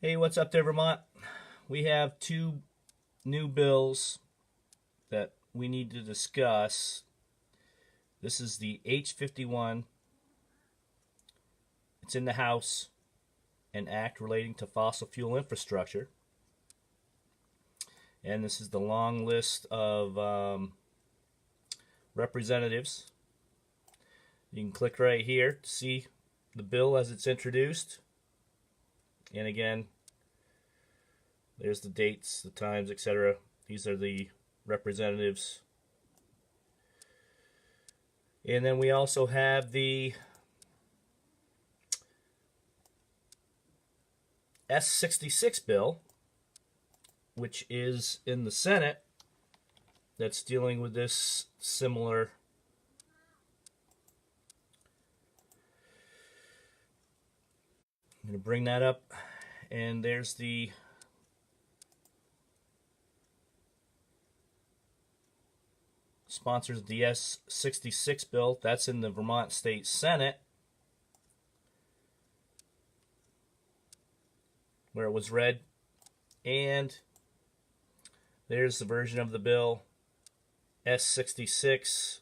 Hey, what's up there, Vermont? We have two new bills that we need to discuss. This is the H51. It's in the House, an act relating to fossil fuel infrastructure. And this is the long list of representatives. You can click right here to see the bill as it's introduced. And again, there's the dates, the times, etc. These are the representatives. And then we also have the S66 bill, which is in the Senate, that's dealing with this similar I'm going to bring that up, and there's the sponsors of the S66 bill. That's in the Vermont State Senate, where it was read. And there's the version of the bill, S66,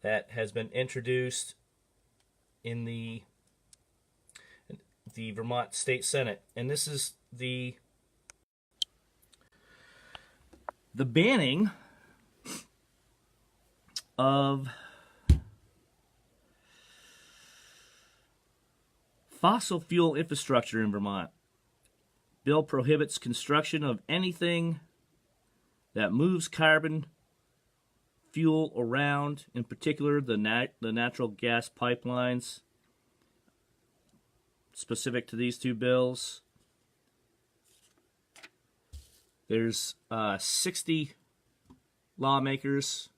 that has been introduced in the Vermont State Senate. And this is the banning of fossil fuel infrastructure in Vermont. Bill prohibits construction of anything that moves carbon fuel around, in particular the natural gas pipelines specific to these two bills. There's 60 lawmakers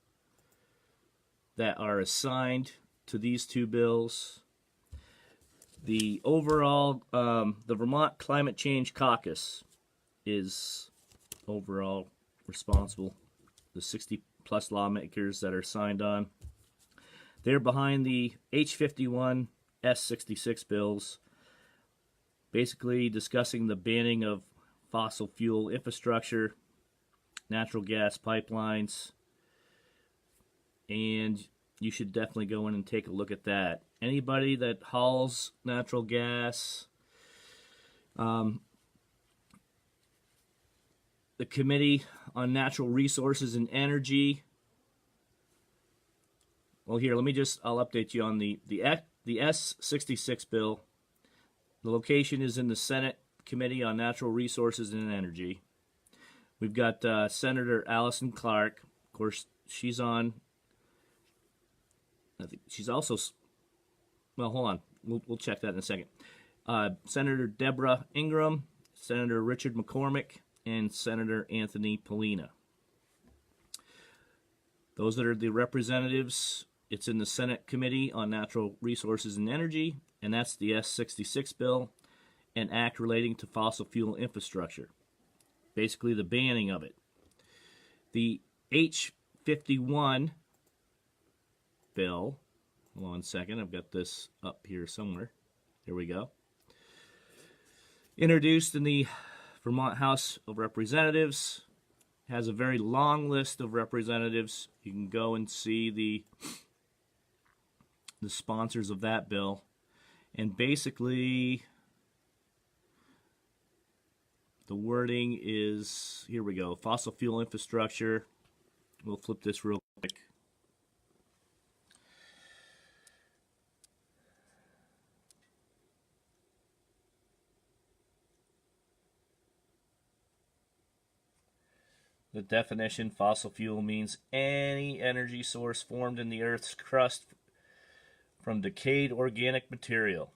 that are assigned to these two bills. The overall, the Vermont Climate Change Caucus is overall responsible. The 60 plus lawmakers that are signed on. They're behind the H51 S66 bills, basically discussing the banning of fossil fuel infrastructure, natural gas pipelines, and you should definitely go in and take a look at that. Anybody that hauls natural gas, the Committee on Natural Resources and Energy. Well, here, I'll update you on the S66 bill. The location is in the Senate Committee on Natural Resources and Energy. We've got Senator Allison Clark. Of course, she's on. I think she's also. Well, hold on. We'll check that in a second. Senator Deborah Ingram, Senator Richard McCormick, and Senator Anthony Polina. Those that are the representatives. It's in the Senate Committee on Natural Resources and Energy, and that's the S66 bill, an act relating to fossil fuel infrastructure. Basically, the banning of it. The H51 bill, hold on a second, I've got this up here somewhere. Here we go. Introduced in the Vermont House of Representatives, has a very long list of representatives. You can go and see the sponsors of that bill. And basically, the wording is, here we go, fossil fuel infrastructure. We'll flip this real quick. The definition, fossil fuel means any energy source formed in the Earth's crust from decayed organic material.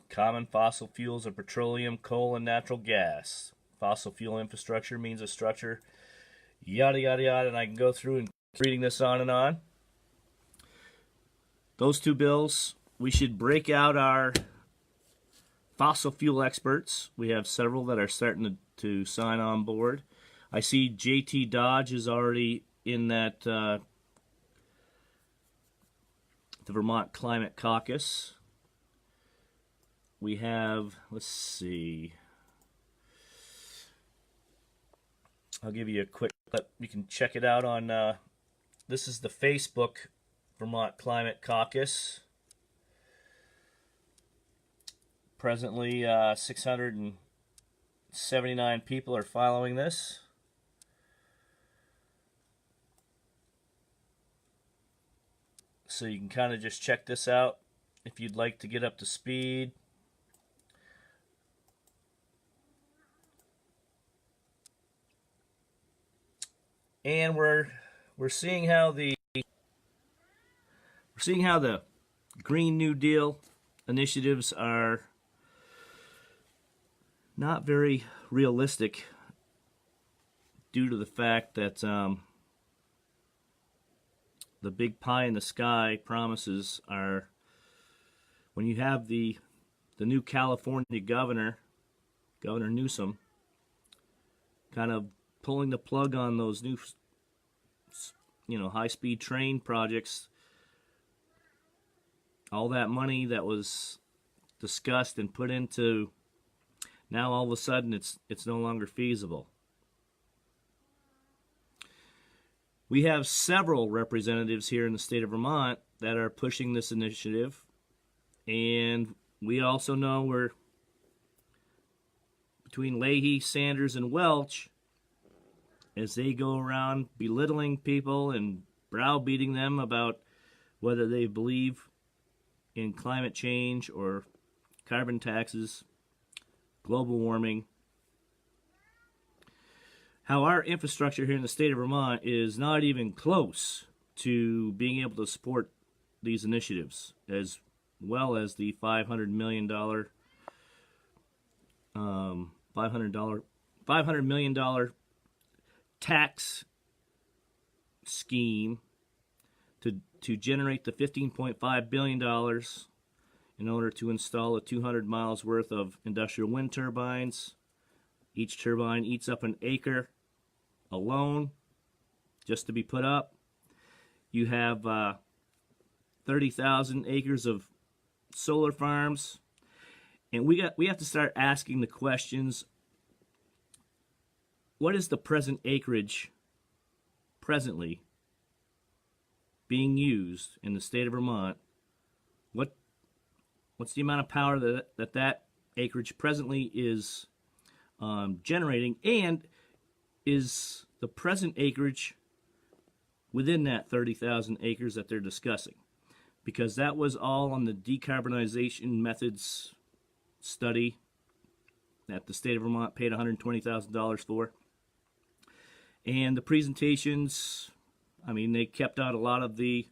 Common fossil fuels are petroleum, coal, and natural gas. Fossil fuel infrastructure means a structure, yada, yada, yada, and I can go through and reading this on and on. Those two bills, we should break out our fossil fuel experts. We have several that are starting to sign on board. I see J.T. Dodge is already in that the Vermont Climate Caucus. we have, let's see, I'll give you a quick clip. You can check it out on, this is the Facebook Vermont Climate Caucus. Presently, 679 people are following this. So you can kind of just check this out if you'd like to get up to speed. And we're seeing how the Green New Deal initiatives are not very realistic due to the fact that the big pie in the sky promises are, when you have the new California Governor Newsom, kind of pulling the plug on those new, high-speed train projects. All that money that was discussed and put into, now all of a sudden it's no longer feasible. We have several representatives here in the state of Vermont that are pushing this initiative, and we also know we're between Leahy, Sanders, and Welch, as they go around belittling people and browbeating them about whether they believe in climate change or carbon taxes, global warming. How our infrastructure here in the state of Vermont is not even close to being able to support these initiatives, as well as the $500 million tax scheme to generate the $15.5 billion in order to install 200 miles worth of industrial wind turbines. Each turbine eats up an acre alone just to be put up. You have 30,000 acres of solar farms, and we have to start asking the questions: what is the present acreage presently being used in the state of Vermont? What's the amount of power that acreage presently is generating, and is the present acreage within that 30,000 acres that they're discussing? Because that was all on the decarbonization methods study that the state of Vermont paid $120,000 for. And the presentations, they kept out a lot of the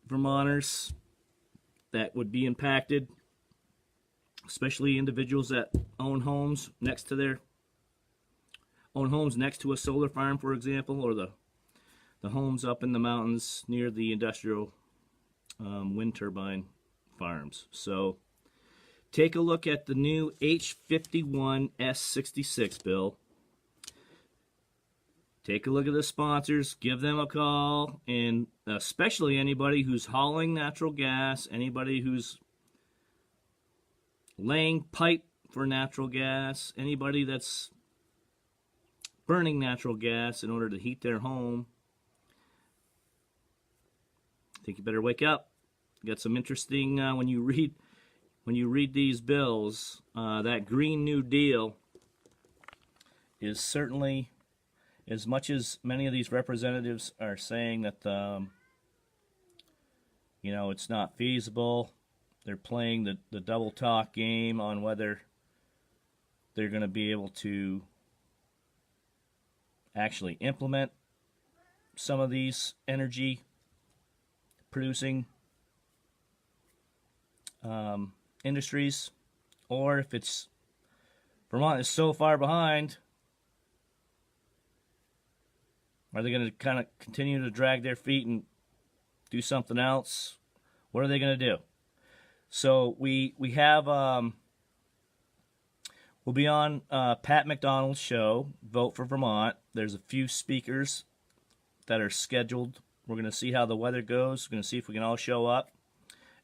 Vermonters that would be impacted, especially individuals that own homes next to a solar farm, for example, or the homes up in the mountains near the industrial wind turbine farms. So take a look at the new H51 S66 bill. Take a look at the sponsors, give them a call, and especially anybody who's hauling natural gas, anybody who's laying pipe for natural gas, anybody that's burning natural gas in order to heat their home. I think you better wake up. Got some interesting, when you read these bills, that Green New Deal is certainly, as much as many of these representatives are saying that, it's not feasible, they're playing the double talk game on whether they're going to be able to actually implement some of these energy producing industries, or if it's Vermont is so far behind, are they going to kind of continue to drag their feet and do something else? What are they going to do? So we have we'll be on Pat McDonald's show, Vote for Vermont. There's a few speakers that are scheduled. We're going to see how the weather goes. We're going to see if we can all show up.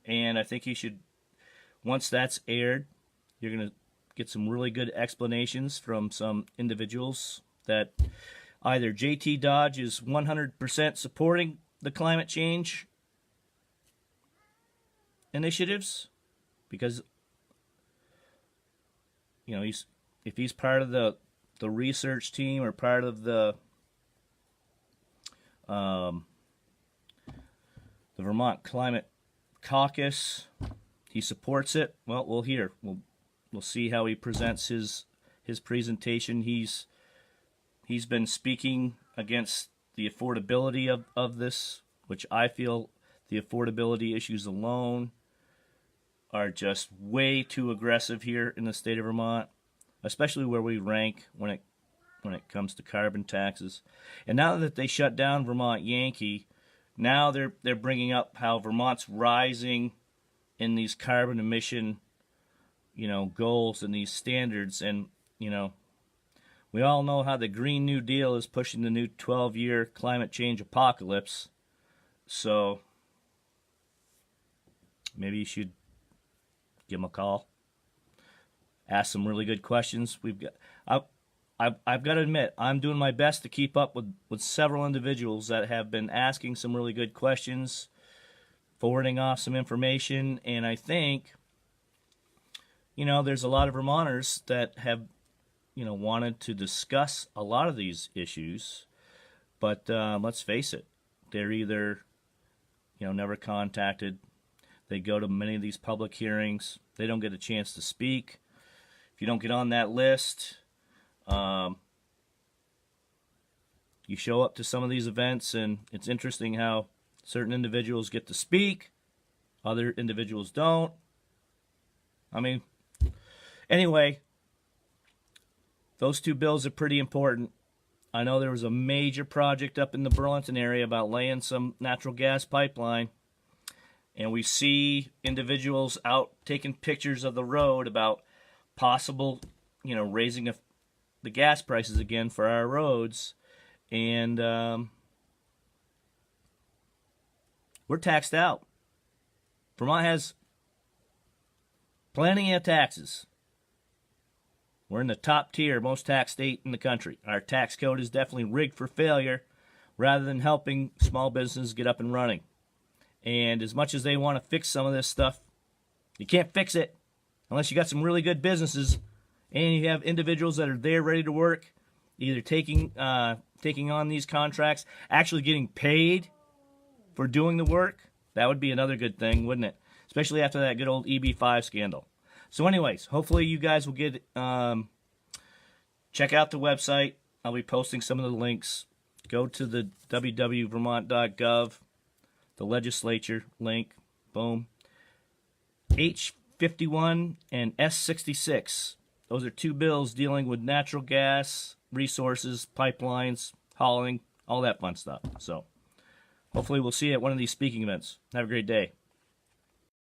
And I think you should, once that's aired, you're going to get some really good explanations from some individuals that either JT Dodge is 100% supporting the climate change initiatives, because if he's part of the research team or part of the Vermont Climate Caucus, he supports it. Well, we'll hear. We'll see how he presents his presentation. He's been speaking against the affordability of this, which I feel the affordability issues alone are just way too aggressive here in the state of Vermont, especially where we rank when it comes to carbon taxes. And now that they shut down Vermont Yankee, now they're bringing up how Vermont's rising in these carbon emission, goals and these standards. And, we all know how the Green New Deal is pushing the new 12-year climate change apocalypse. So maybe you should give him a call, ask some really good questions. I've got to admit, I'm doing my best to keep up with several individuals that have been asking some really good questions, forwarding off some information, and I think, there's a lot of Vermonters that have, wanted to discuss a lot of these issues, but let's face it, they're either, never contacted. They go to many of these public hearings. They don't get a chance to speak. If you don't get on that list, you show up to some of these events, and it's interesting how certain individuals get to speak, other individuals don't. Anyway, those two bills are pretty important. I know there was a major project up in the Burlington area about laying some natural gas pipeline, and we see individuals out taking pictures of the road about possible, raising the gas prices again for our roads. And we're taxed out. Vermont has plenty of taxes. We're in the top tier, most taxed state in the country. Our tax code is definitely rigged for failure rather than helping small businesses get up and running. And as much as they want to fix some of this stuff, you can't fix it unless you got some really good businesses and you have individuals that are there ready to work, either taking on these contracts, actually getting paid for doing the work. That would be another good thing, wouldn't it? Especially after that good old EB5 scandal. So anyways, hopefully you guys will get check out the website. I'll be posting some of the links. Go to the www.vermont.gov, the legislature link. Boom. H51 and S66. Those are two bills dealing with natural gas, resources, pipelines, hauling, all that fun stuff. So hopefully we'll see you at one of these speaking events. Have a great day.